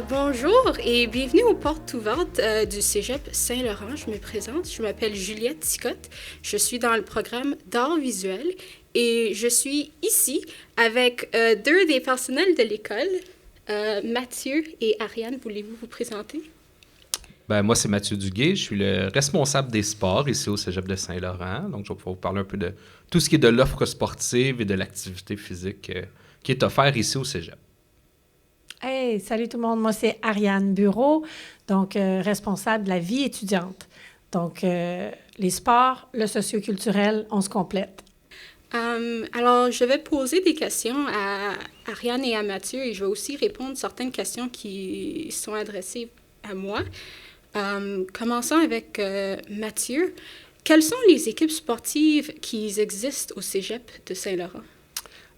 Bonjour et bienvenue aux portes ouvertes du Cégep Saint-Laurent. Je me présente, je m'appelle Juliette Ticotte. Je suis dans le programme d'art visuel et je suis ici avec deux des personnels de l'école, Mathieu et Ariane. Voulez-vous vous présenter? Moi, c'est Mathieu Duguay. Je suis le responsable des sports ici au Cégep de Saint-Laurent. Donc, je vais pouvoir vous parler un peu de tout ce qui est de l'offre sportive et de l'activité physique qui est offert ici au Cégep. Hey, salut tout le monde. Moi, c'est Ariane Bureau, donc responsable de la vie étudiante. Donc, les sports, le socioculturel, on se complète. Alors, je vais poser des questions à Ariane et à Mathieu et je vais aussi répondre à certaines questions qui sont adressées à moi. Commençons avec Mathieu. Quelles sont les équipes sportives qui existent au Cégep de Saint-Laurent?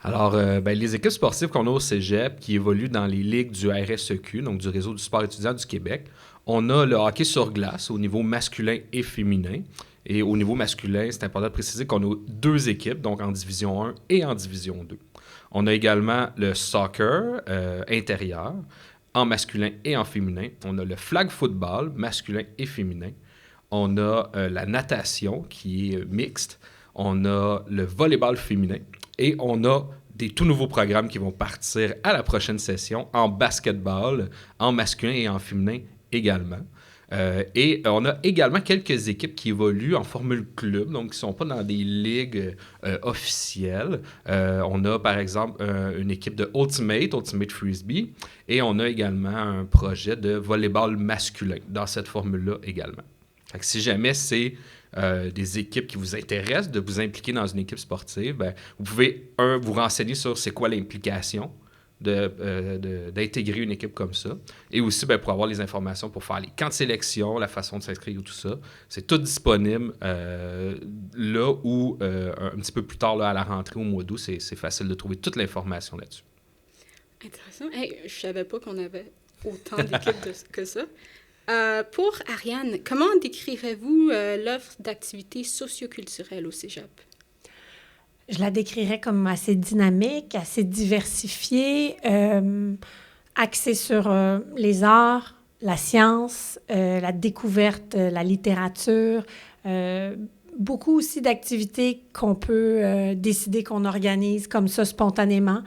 Alors, les équipes sportives qu'on a au Cégep qui évoluent dans les ligues du RSEQ, donc du Réseau du sport étudiant du Québec, on a le hockey sur glace au niveau masculin et féminin. Et au niveau masculin, c'est important de préciser qu'on a deux équipes, donc en Division 1 et en Division 2. On a également le soccer intérieur, en masculin et en féminin. On a le flag football, masculin et féminin. On a la natation, qui est mixte. On a le volleyball féminin. Et on a des tout nouveaux programmes qui vont partir à la prochaine session en basketball, en masculin et en féminin également. On a également quelques équipes qui évoluent en formule club, donc qui ne sont pas dans des ligues officielles. On a par exemple une équipe de Ultimate Frisbee, et on a également un projet de volleyball masculin dans cette formule-là également. Fait que si jamais c'est des équipes qui vous intéressent, de vous impliquer dans une équipe sportive, vous pouvez, vous renseigner sur c'est quoi l'implication d'intégrer une équipe comme ça. Et aussi, pour avoir les informations pour faire les camps de sélection, la façon de s'inscrire et tout ça. C'est tout disponible là où, un petit peu plus tard, là, à la rentrée au mois d'août, c'est facile de trouver toute l'information là-dessus. Intéressant. Hey, je ne savais pas qu'on avait autant d'équipes que ça. Pour Ariane, comment décrirez-vous l'offre d'activités socioculturelles au Cégep? Je la décrirais comme assez dynamique, assez diversifiée, axée sur les arts, la science, la découverte, la littérature, beaucoup aussi d'activités qu'on peut décider qu'on organise comme ça spontanément.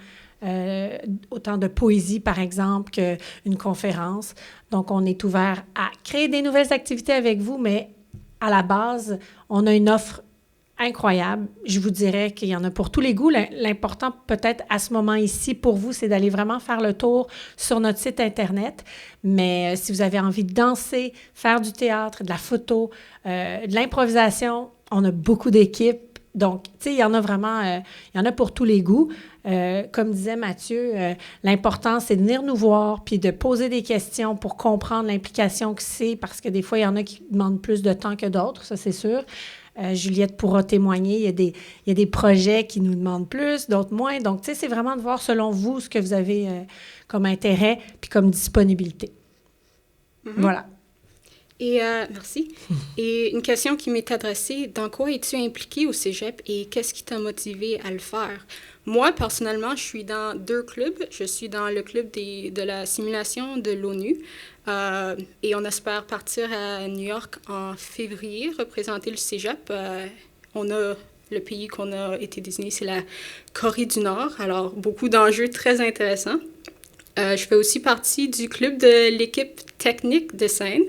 Autant de poésie, par exemple, qu'une conférence. Donc, on est ouvert à créer des nouvelles activités avec vous, mais à la base, on a une offre incroyable. Je vous dirais qu'il y en a pour tous les goûts. L'important, peut-être, à ce moment ici, pour vous, c'est d'aller vraiment faire le tour sur notre site Internet. Mais si vous avez envie de danser, faire du théâtre, de la photo, de l'improvisation, on a beaucoup d'équipes. Donc, tu sais, il y en a vraiment, il y en a pour tous les goûts. Comme disait Mathieu, l'important, c'est de venir nous voir puis de poser des questions pour comprendre l'implication que c'est, parce que des fois, il y en a qui demandent plus de temps que d'autres, ça, c'est sûr. Juliette pourra témoigner, il y a des projets qui nous demandent plus, d'autres moins. Donc, tu sais, c'est vraiment de voir selon vous ce que vous avez comme intérêt puis comme disponibilité. Mm-hmm. Voilà. Et merci. Et une question qui m'est adressée, dans quoi es-tu impliquée au Cégep et qu'est-ce qui t'a motivé à le faire? Moi, personnellement, je suis dans deux clubs. Je suis dans le club de la simulation de l'ONU et on espère partir à New York en février, représenter le Cégep. On a le pays qu'on a été désigné, c'est la Corée du Nord. Alors, beaucoup d'enjeux très intéressants. Je fais aussi partie du club de l'équipe technique de scène,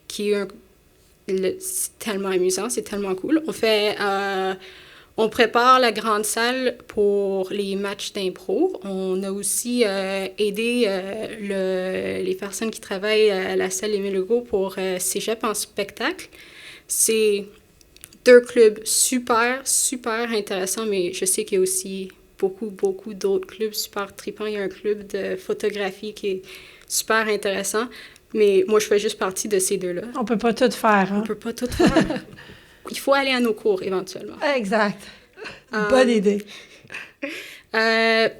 qui est c'est tellement amusant, c'est tellement cool. On prépare la grande salle pour les matchs d'impro. On a aussi aidé les personnes qui travaillent à la salle Émile Legault pour Cégep en spectacle. C'est deux clubs super, super intéressants, mais je sais qu'il y a aussi beaucoup d'autres clubs super tripants. Il y a un club de photographie qui est super intéressant, mais moi, je fais juste partie de ces deux-là. On peut pas tout faire, hein? On peut pas tout faire. Il faut aller à nos cours, éventuellement. Exact. Bonne idée.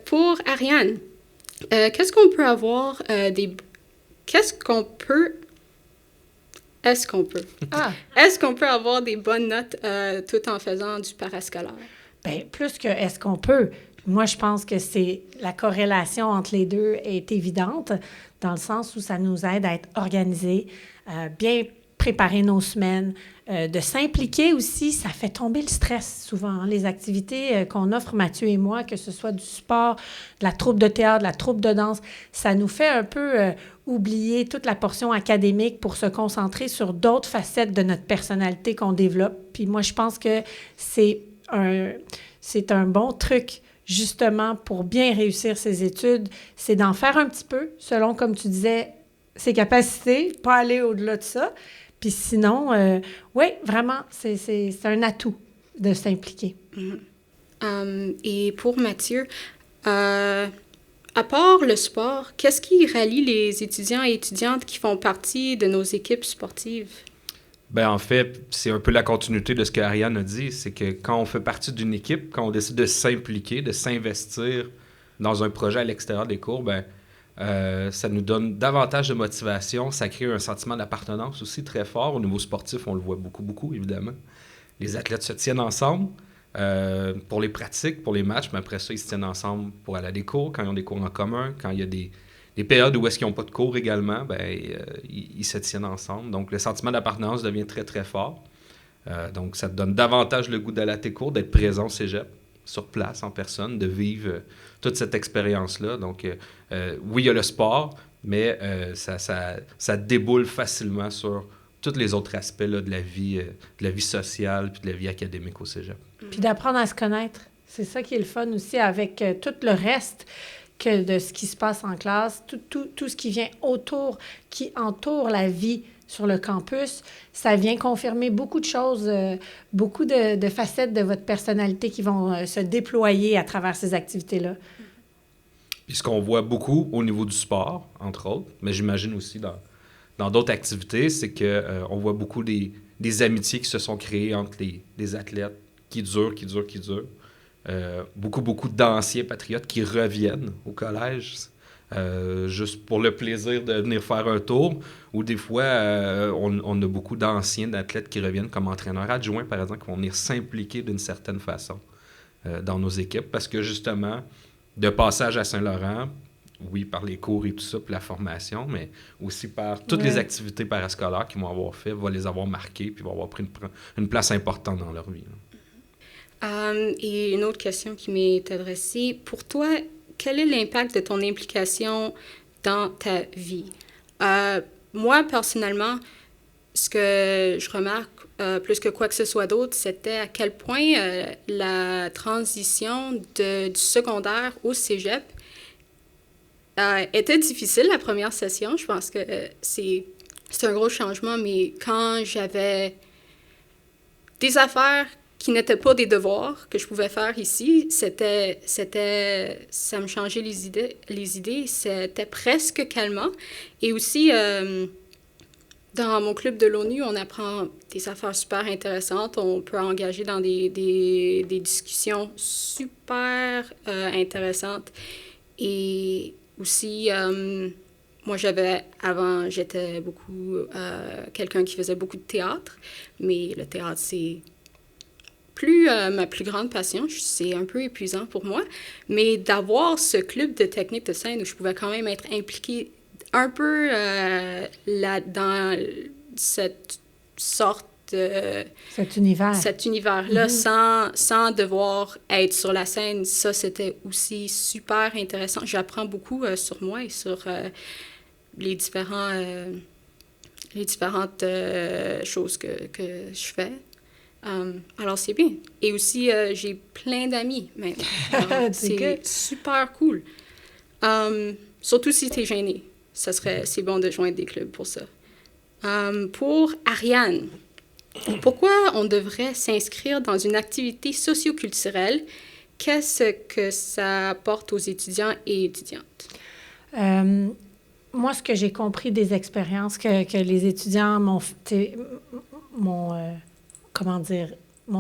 Pour Ariane, est-ce qu'on peut avoir des bonnes notes tout en faisant du parascolaire? Bien, plus que est-ce qu'on peut, Moi, je pense que la corrélation entre les deux est évidente, dans le sens où ça nous aide à être organisés, bien préparer nos semaines, de s'impliquer aussi, ça fait tomber le stress souvent. Hein. Les activités qu'on offre, Mathieu et moi, que ce soit du sport, de la troupe de théâtre, de la troupe de danse, ça nous fait un peu oublier toute la portion académique pour se concentrer sur d'autres facettes de notre personnalité qu'on développe. Puis moi, je pense que c'est un bon truc justement pour bien réussir ses études, c'est d'en faire un petit peu, selon, comme tu disais, ses capacités, pas aller au-delà de ça. Puis sinon, oui, vraiment, c'est un atout de s'impliquer. Et pour Mathieu, à part le sport, qu'est-ce qui rallie les étudiants et étudiantes qui font partie de nos équipes sportives? Ben en fait, c'est un peu la continuité de ce que Ariane a dit, c'est que quand on fait partie d'une équipe, quand on décide de s'impliquer, de s'investir dans un projet à l'extérieur des cours, ben ça nous donne davantage de motivation, ça crée un sentiment d'appartenance aussi très fort. Au niveau sportif, on le voit beaucoup, beaucoup, évidemment. Les athlètes se tiennent ensemble pour les pratiques, pour les matchs, mais après ça, ils se tiennent ensemble pour aller à des cours, quand ils ont des cours en commun, quand il y a des périodes où est-ce qu'ils n'ont pas de cours également, ils se tiennent ensemble. Donc, le sentiment d'appartenance devient très, très fort. Donc, ça te donne davantage le goût d'aller à tes cours, d'être présent au cégep, sur place, en personne, de vivre toute cette expérience-là. Donc, oui, il y a le sport, mais ça déboule facilement sur tous les autres aspects là, de la vie sociale puis de la vie académique au cégep. Puis d'apprendre à se connaître. C'est ça qui est le fun aussi avec tout le reste que de ce qui se passe en classe, tout ce qui vient autour, qui entoure la vie sur le campus, ça vient confirmer beaucoup de choses, beaucoup de facettes de votre personnalité qui vont se déployer à travers ces activités-là. Puis ce qu'on voit beaucoup au niveau du sport, entre autres, mais j'imagine aussi dans d'autres activités, c'est qu'on voit beaucoup des amitiés qui se sont créées entre les athlètes qui durent. Beaucoup d'anciens patriotes qui reviennent au collège juste pour le plaisir de venir faire un tour. Ou des fois, on a beaucoup d'anciens athlètes qui reviennent comme entraîneurs adjoints, par exemple, qui vont venir s'impliquer d'une certaine façon dans nos équipes. Parce que justement, de passage à Saint-Laurent, oui, par les cours et tout ça, puis la formation, mais aussi par toutes les activités parascolaires qu'ils vont avoir fait, va les avoir marqués, puis vont avoir pris une place importante dans leur vie. Et une autre question qui m'est adressée. Pour toi, quel est l'impact de ton implication dans ta vie? Moi, personnellement, ce que je remarque, plus que quoi que ce soit d'autre, c'était à quel point la transition du secondaire au cégep était difficile la première session. Je pense que c'est un gros changement, mais quand j'avais des affaires qui n'étaient pas des devoirs que je pouvais faire ici, ça me changeait les idées, c'était presque calmant. Et aussi, dans mon club de l'ONU, on apprend des affaires super intéressantes. On peut engager dans des discussions super intéressantes. Et aussi, moi, j'étais beaucoup quelqu'un qui faisait beaucoup de théâtre, mais le théâtre, c'est ma plus grande passion. C'est un peu épuisant pour moi, mais d'avoir ce club de technique de scène où je pouvais quand même être impliquée un peu dans cette sorte cet univers-là, sans devoir être sur la scène, ça, c'était aussi super intéressant. J'apprends beaucoup sur moi et sur les différentes choses que je fais. Alors, c'est bien. Et aussi, j'ai plein d'amis maintenant. C'est super cool. Surtout si tu es gêné. C'est bon de joindre des clubs pour ça. Pour Ariane, pourquoi on devrait s'inscrire dans une activité socioculturelle? Qu'est-ce que ça apporte aux étudiants et étudiantes? Moi, ce que j'ai compris des expériences que les étudiants m'ont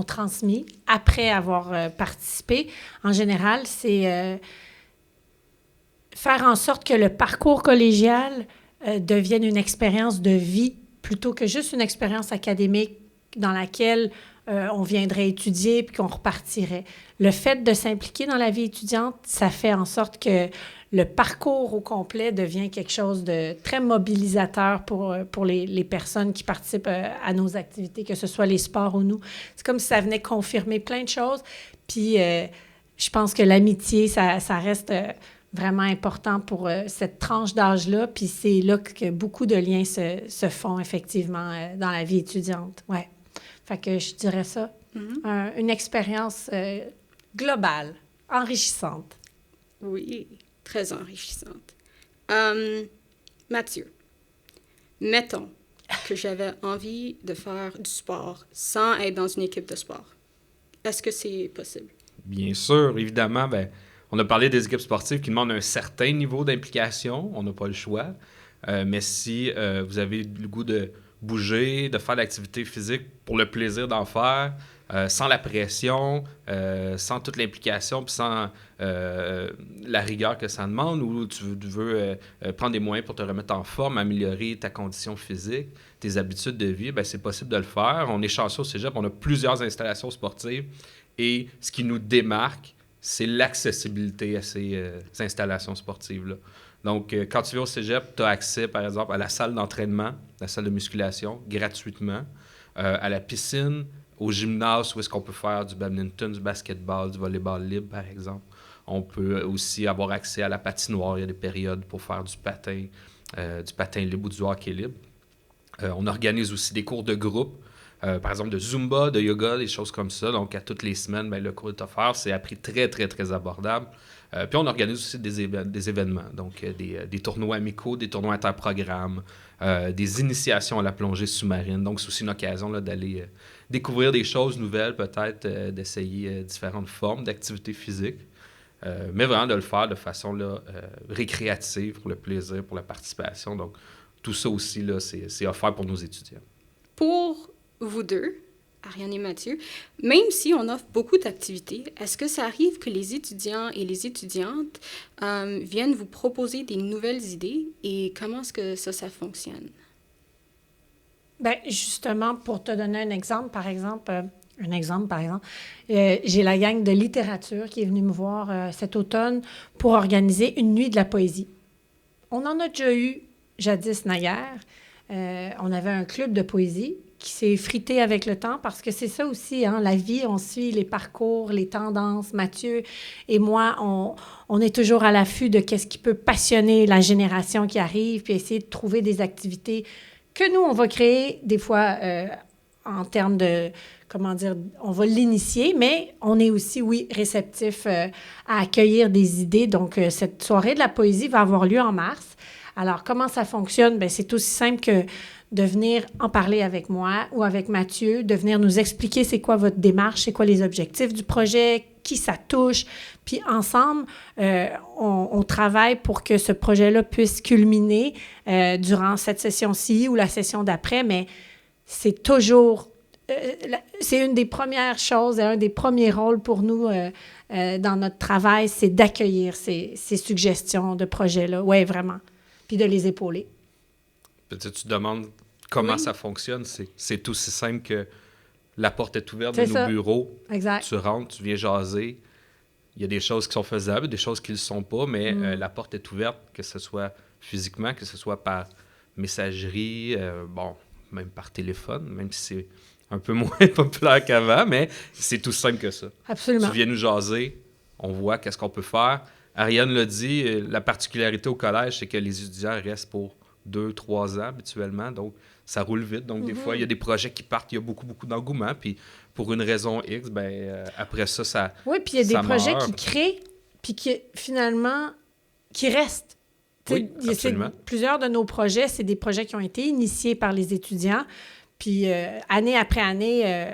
transmis après avoir participé, en général, c'est faire en sorte que le parcours collégial devienne une expérience de vie plutôt que juste une expérience académique dans laquelle on viendrait étudier puis qu'on repartirait. Le fait de s'impliquer dans la vie étudiante, ça fait en sorte que le parcours au complet devient quelque chose de très mobilisateur pour les personnes qui participent à nos activités, que ce soit les sports ou nous. C'est comme si ça venait confirmer plein de choses. Puis je pense que l'amitié, ça reste vraiment important pour cette tranche d'âge-là. Puis c'est là que beaucoup de liens se font effectivement dans la vie étudiante. Ouais. Fait que je dirais ça. Une expérience globale, enrichissante. Oui, très enrichissante. Mathieu, mettons que j'avais envie de faire du sport sans être dans une équipe de sport. Est-ce que c'est possible? Bien sûr, évidemment. Ben, on a parlé des équipes sportives qui demandent un certain niveau d'implication. On n'a pas le choix. Mais si vous avez le goût de bouger, de faire de l'activité physique pour le plaisir d'en faire, sans la pression, sans toute l'implication, puis sans la rigueur que ça demande, ou tu veux prendre des moyens pour te remettre en forme, améliorer ta condition physique, tes habitudes de vie, bien, c'est possible de le faire. On est chanceux au cégep, on a plusieurs installations sportives, et ce qui nous démarque, c'est l'accessibilité à ces installations sportives-là. Donc, quand tu vas au cégep, tu as accès, par exemple, à la salle d'entraînement, la salle de musculation, gratuitement, à la piscine, au gymnase, où est-ce qu'on peut faire du badminton, du basketball, du volleyball libre, par exemple. On peut aussi avoir accès à la patinoire. Il y a des périodes pour faire du patin libre ou du hockey libre. On organise aussi des cours de groupe, par exemple de Zumba, de yoga, des choses comme ça. Donc, à toutes les semaines, bien, le cours est offert. C'est à prix très, très, très abordable. Puis, on organise aussi des événements, donc des tournois amicaux, des tournois interprogrammes, des initiations à la plongée sous-marine. Donc, c'est aussi une occasion là, d'aller découvrir des choses nouvelles, peut-être d'essayer différentes formes d'activité physique, mais vraiment de le faire de façon là, récréative, pour le plaisir, pour la participation. Donc, tout ça aussi, là, c'est offert pour nos étudiants. Pour vous deux, Ariane et Mathieu, même si on offre beaucoup d'activités, est-ce que ça arrive que les étudiants et les étudiantes viennent vous proposer des nouvelles idées et comment est-ce que ça fonctionne? Bien, justement, pour te donner un exemple, par exemple, j'ai la gang de littérature qui est venue me voir cet automne pour organiser une nuit de la poésie. On en a déjà eu jadis naguère. On avait un club de poésie qui s'est frité avec le temps parce que c'est ça aussi, hein, la vie, on suit les parcours, les tendances. Mathieu et moi, on est toujours à l'affût de qu'est-ce qui peut passionner la génération qui arrive, puis essayer de trouver des activités que nous, on va créer des fois en termes de, comment dire, on va l'initier, mais on est aussi, oui, réceptif à accueillir des idées. Donc, cette soirée de la poésie va avoir lieu en mars. Alors, comment ça fonctionne? Bien, c'est aussi simple que de venir en parler avec moi ou avec Mathieu, de venir nous expliquer c'est quoi votre démarche, c'est quoi les objectifs du projet, qui ça touche. Puis ensemble, on travaille pour que ce projet-là puisse culminer durant cette session-ci ou la session d'après, mais c'est toujours... c'est une des premières choses et un des premiers rôles pour nous dans notre travail, c'est d'accueillir ces suggestions de projets-là. Oui, vraiment. Puis de les épauler. Peut-être tu te demandes comment ça fonctionne. C'est aussi simple que la porte est ouverte de nos bureaux. Exact. Tu rentres, tu viens jaser. Il y a des choses qui sont faisables, des choses qui ne le sont pas, mais la porte est ouverte, que ce soit physiquement, que ce soit par messagerie, même par téléphone, même si c'est un peu moins populaire qu'avant, mais c'est tout simple que ça. Absolument. Tu viens nous jaser, on voit qu'est-ce qu'on peut faire. Ariane l'a dit, la particularité au collège, c'est que les étudiants restent pour 2-3 ans habituellement, donc ça roule vite. Donc, des fois, il y a des projets qui partent, il y a beaucoup, beaucoup d'engouement, puis pour une raison X, après ça oui, puis il y a des projets qui créent, puis qui, finalement, qui restent. Oui, absolument. Plusieurs de nos projets, c'est des projets qui ont été initiés par les étudiants, puis année après année...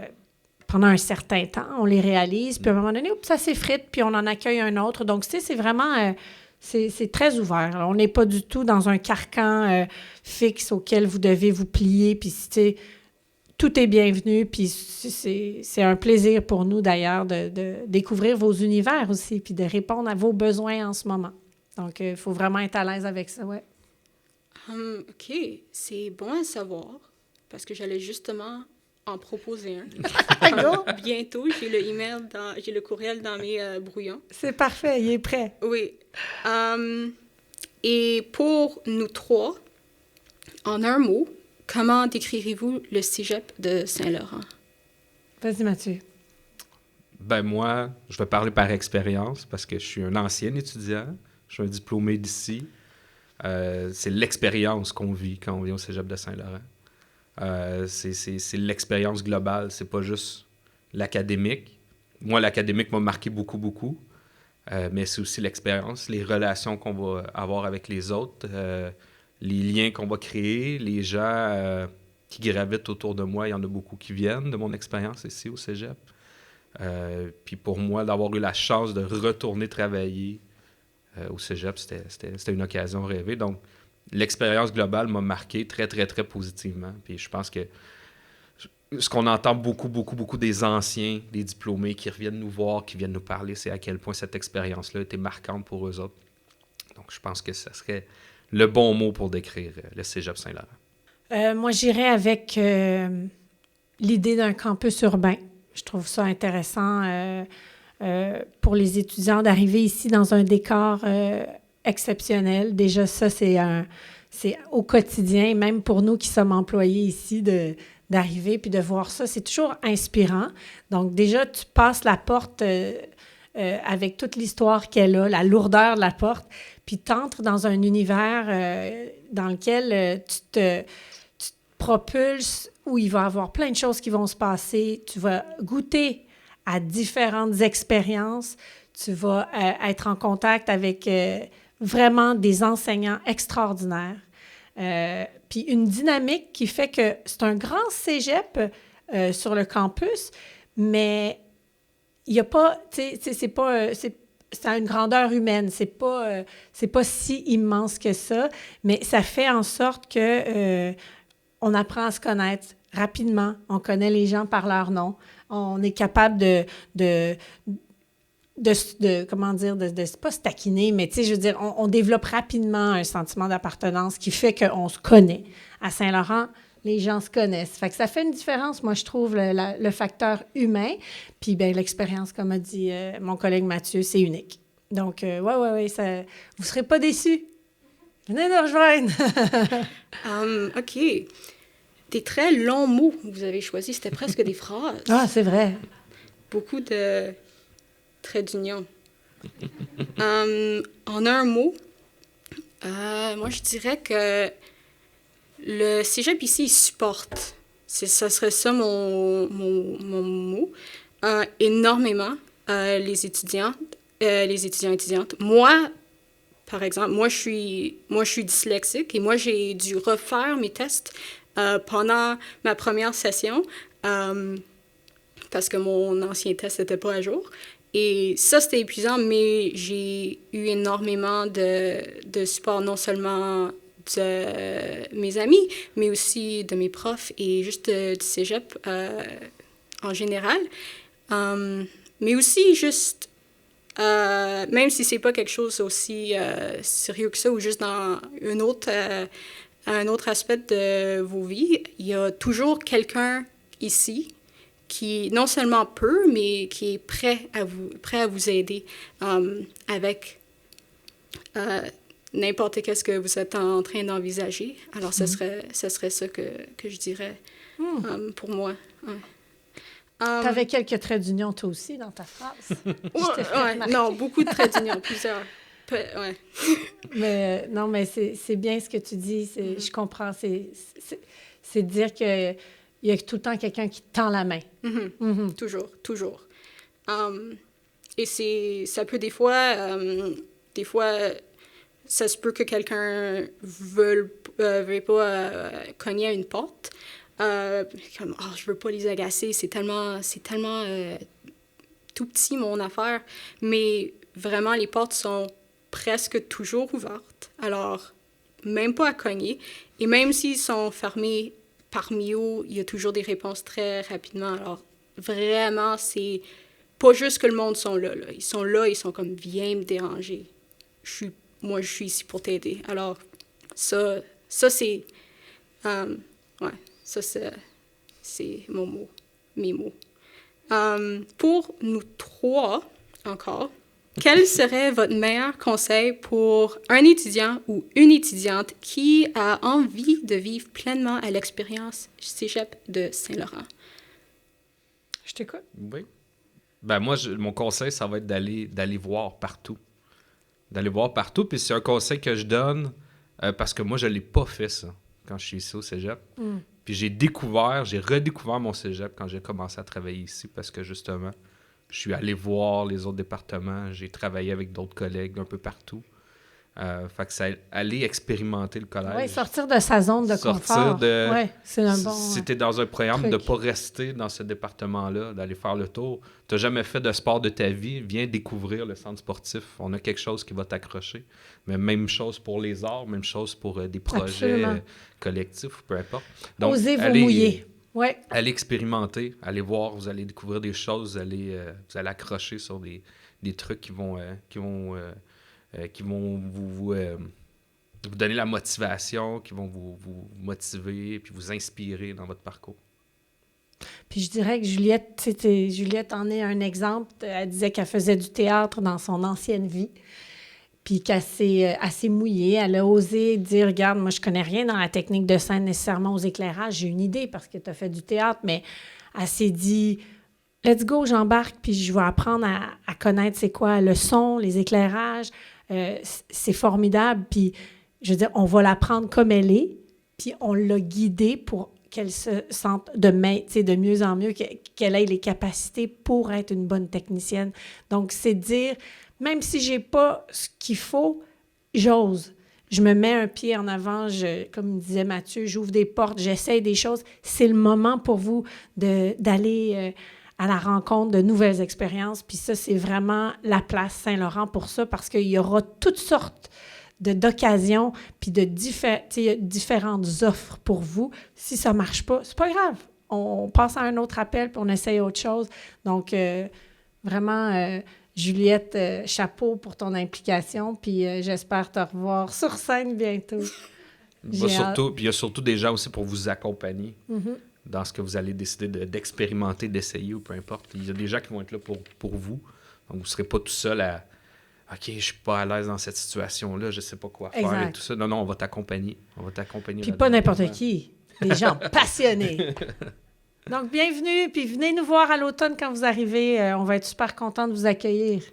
pendant un certain temps, on les réalise, puis à un moment donné, ça s'effrite, puis on en accueille un autre. Donc, c'est vraiment... c'est très ouvert. Alors, on n'est pas du tout dans un carcan fixe auquel vous devez vous plier, puis tout est bienvenu, puis c'est un plaisir pour nous, d'ailleurs, de découvrir vos univers aussi, puis de répondre à vos besoins en ce moment. Donc, il faut vraiment être à l'aise avec ça, ouais. OK, c'est bon à savoir, parce que j'allais justement en proposer un. Go! Bientôt, j'ai le courriel dans mes brouillons. C'est parfait, il est prêt. Oui. Et pour nous trois, en un mot, comment décrirez-vous le cégep de Saint-Laurent? Vas-y, Mathieu. Ben moi, je vais parler par expérience parce que je suis un ancien étudiant. Je suis un diplômé d'ici. C'est l'expérience qu'on vit quand on vient au cégep de Saint-Laurent. C'est l'expérience globale. C'est pas juste l'académique. Moi, l'académique m'a marqué beaucoup, beaucoup. Mais c'est aussi l'expérience, les relations qu'on va avoir avec les autres, les liens qu'on va créer, les gens qui gravitent autour de moi. Il y en a beaucoup qui viennent de mon expérience ici au cégep. Puis pour moi, d'avoir eu la chance de retourner travailler au cégep, c'était une occasion rêvée. Donc, l'expérience globale m'a marqué très, très, très positivement. Puis je pense que ce qu'on entend beaucoup, beaucoup, beaucoup des anciens, des diplômés qui reviennent nous voir, qui viennent nous parler, c'est à quel point cette expérience-là était marquante pour eux autres. Donc, je pense que ça serait le bon mot pour décrire le cégep Saint-Laurent. Moi, j'irais avec l'idée d'un campus urbain. Je trouve ça intéressant pour les étudiants d'arriver ici dans un décor exceptionnel. Déjà, ça, c'est au quotidien, même pour nous qui sommes employés ici, d'arriver puis de voir ça. C'est toujours inspirant. Donc, déjà, tu passes la porte avec toute l'histoire qu'elle a, la lourdeur de la porte, puis tu entres dans un univers dans lequel tu te propulses, où il va y avoir plein de choses qui vont se passer. Tu vas goûter à différentes expériences. Tu vas être en contact avec vraiment des enseignants extraordinaires. Puis une dynamique qui fait que c'est un grand cégep sur le campus, mais il n'y a pas, tu sais, c'est à une grandeur humaine. C'est pas si immense que ça, mais ça fait en sorte que on apprend à se connaître rapidement. On connaît les gens par leur nom. On est capable de comment dire, de pas se taquiner, mais tu sais, je veux dire, on développe rapidement un sentiment d'appartenance qui fait qu'on se connaît. À Saint-Laurent, les gens se connaissent. Fait que ça fait une différence, moi, je trouve, le facteur humain. Puis, bien, l'expérience, comme a dit mon collègue Mathieu, c'est unique. Donc, ouais, ça, vous ne serez pas déçus. Venez nous rejoindre. OK. Des très longs mots que vous avez choisis. C'était presque des phrases. Ah, c'est vrai. Beaucoup de traits d'union. En un mot, moi, je dirais que le cégep ici, il supporte. Ça serait ça mon mot. Énormément les étudiants étudiantes. Moi, par exemple, moi je suis dyslexique et moi, j'ai dû refaire mes tests pendant ma première session parce que mon ancien test n'était pas à jour. Et ça, c'était épuisant, mais j'ai eu énormément de support, non seulement de mes amis, mais aussi de mes profs et juste du cégep en général. Mais aussi juste, même si c'est pas quelque chose aussi sérieux que ça ou juste dans un autre aspect de vos vies, il y a toujours quelqu'un ici qui non seulement peut, mais qui est prêt à vous aider avec n'importe qu'est-ce que vous êtes en train d'envisager. Alors, ce serait ça que je dirais pour moi. Ouais. Tu avais quelques traits d'union, toi aussi, dans ta phrase. Non, beaucoup de traits d'union, plusieurs. Ouais. Mais non, mais c'est bien ce que tu dis. Je comprends. C'est dire qu'il y a tout le temps quelqu'un qui te tend la main. Toujours. Et ça peut des fois, ça se peut que quelqu'un veuille pas cogner à une porte. Comme, je veux pas les agacer, c'est tellement tout petit, mon affaire. Mais vraiment, les portes sont presque toujours ouvertes. Alors, même pas à cogner. Et même s'ils sont fermés parmi eux, il y a toujours des réponses très rapidement. Alors, vraiment, c'est pas juste que le monde sont là. Ils sont là, ils sont comme, viens me déranger. Moi, je suis ici pour t'aider. Alors, ça c'est... ça, C'est mes mots. Pour nous trois, encore, quel serait votre meilleur conseil pour un étudiant ou une étudiante qui a envie de vivre pleinement à l'expérience Cégep de Saint-Laurent? Je t'écoute. Oui. Ben moi, mon conseil, ça va être d'aller voir partout. D'aller voir partout, puis c'est un conseil que je donne parce que moi, je ne l'ai pas fait, ça, quand je suis ici au Cégep. Puis j'ai redécouvert mon Cégep quand j'ai commencé à travailler ici parce que, justement, je suis allé voir les autres départements, j'ai travaillé avec d'autres collègues un peu partout. Fait que c'est aller expérimenter le collège. Oui, sortir de sa zone de confort. Oui, c'est un bon Si tu es dans un programme, truc. de ne pas rester dans ce département-là, d'aller faire le tour. Tu n'as jamais fait de sport de ta vie, viens découvrir le centre sportif. On a quelque chose qui va t'accrocher. Mais même chose pour les arts, même chose pour des projets collectifs, peu importe. Donc, osez vous mouiller. Ouais. Allez expérimenter, allez voir, vous allez découvrir des choses, vous allez accrocher sur des trucs qui vont vous donner la motivation, qui vont vous motiver, puis vous inspirer dans votre parcours. Puis je dirais que Juliette en est un exemple. Elle disait qu'elle faisait du théâtre dans son ancienne vie, puis qu'elle s'est mouillée. Elle a osé dire, regarde, moi, je connais rien dans la technique de scène nécessairement aux éclairages. J'ai une idée parce que tu as fait du théâtre, mais elle s'est dit, let's go, j'embarque, puis je vais apprendre à connaître c'est quoi le son, les éclairages. C'est formidable, puis je veux dire, on va la prendre comme elle est, puis on l'a guidée pour qu'elle se sente de mieux en mieux, qu'elle ait les capacités pour être une bonne technicienne. Donc, c'est dire, même si j'ai pas ce qu'il faut, j'ose. Je me mets un pied en avant, comme disait Mathieu, j'ouvre des portes, j'essaye des choses. C'est le moment pour vous d'aller à la rencontre de nouvelles expériences. Puis ça, c'est vraiment la place Saint-Laurent pour ça, parce qu'il y aura toutes sortes d'occasions, puis de différentes offres pour vous. Si ça ne marche pas, c'est pas grave. On passe à un autre appel, puis on essaye autre chose. Donc, vraiment, Juliette, chapeau pour ton implication, puis j'espère te revoir sur scène bientôt. Puis il y a surtout des gens aussi pour vous accompagner dans ce que vous allez décider d'expérimenter, d'essayer ou peu importe. Il y a des gens qui vont être là pour vous. Donc, vous ne serez pas tout seul à « OK, je ne suis pas à l'aise dans cette situation-là, je ne sais pas quoi faire. » et tout ça. Non, on va t'accompagner. Puis pas n'importe qui. Des gens passionnés. Donc, bienvenue, puis venez nous voir à l'automne quand vous arrivez. On va être super contents de vous accueillir.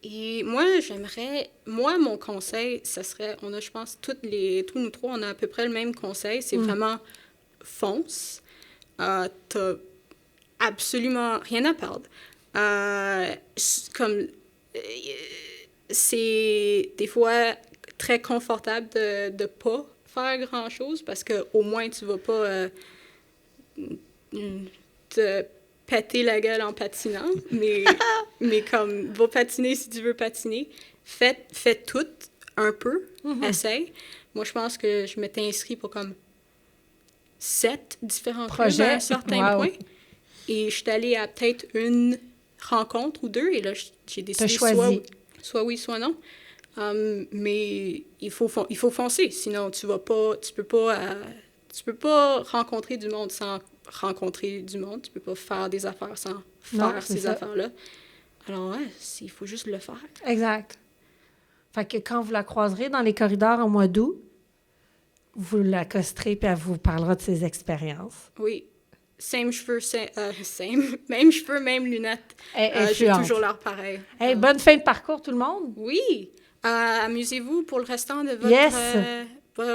Et moi, mon conseil, ça serait, on a, je pense, tous nous trois, on a à peu près le même conseil, c'est vraiment fonce. T'as absolument rien à perdre. C'est des fois très confortable de ne pas faire grand-chose parce qu'au moins, tu ne vas pas te péter la gueule en patinant, mais comme, va patiner si tu veux patiner. Fais tout un peu, essaye. Moi, je pense que je m'étais inscrit pour comme 7 différents projets à un certain point. Et je suis allée à peut-être une rencontre ou 2, et là, j'ai décidé soit oui, soit non. Mais il faut foncer, sinon tu peux pas rencontrer du monde sans rencontrer du monde, tu peux pas faire des affaires sans faire ces affaires-là. Alors, il faut juste le faire. Exact. Fait que quand vous la croiserez dans les corridors en mois d'août, vous l'accosterez puis elle vous parlera de ses expériences. Oui. Même cheveux, même lunettes. J'ai toujours l'air pareil. Bonne fin de parcours, tout le monde. Oui. Amusez-vous pour le restant de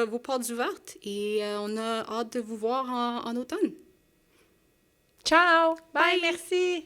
vos portes ouvertes et on a hâte de vous voir en automne. Ciao. Bye. Merci.